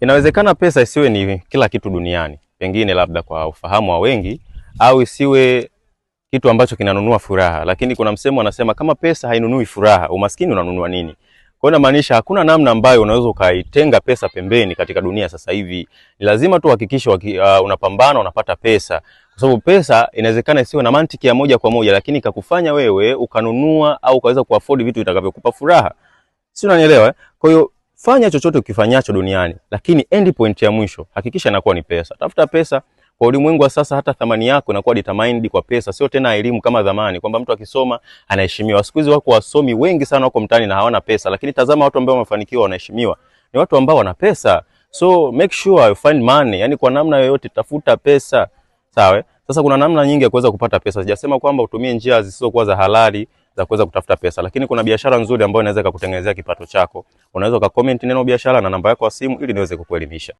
Inawezekana pesa isiwe ni kila kitu duniani, pengine labda kwa ufahamu wa wengi, au isiwe kitu ambacho kinanunua furaha, lakini kuna msemo unasema kama pesa hainunui furaha, umaskini unanunua nini? Kwa hiyo inamaanisha hakuna namna ambayo unaweza ukaitenga pesa pembeni katika dunia sasa hivi. Ni lazima tu uhakikishe unapambana unapata pesa. Kwa sababu pesa inawezekana isiwe na mantiki ya moja kwa moja, lakini ikakufanya wewe ukanunua au ukaweza kuafford vitu vitakavyokupa furaha. Si unanielewa eh? Kwa hiyo fanya chochote ukifanyacho duniani, lakini end point ya mwisho hakikisha inakuwa ni pesa. Tafuta pesa. Kwa ulimwengu wa sasa hata thamani yako inakuwa determined kwa pesa, sio tena elimu kama zamani kwamba mtu akisoma anaheshimiwa. Siku hizi wako wasomi wengi sana wako mtaani na hawana pesa, lakini tazama watu ambao wamefanikiwa wanaheshimiwa. Ni watu ambao wana pesa. So make sure you find money, yani kwa namna yoyote tafuta pesa. Sawa? Sasa kuna namna nyingi ya kuweza kupata pesa. Sijasema kwamba utumie njia zisizokuwa za halali za kuweza kutafuta pesa, lakini kuna biashara nzuri ambayo inaweza kukutengenezea kipato chako. Unaweza comment neno biashara na namba yako ya simu ili niweze kukuelimisha.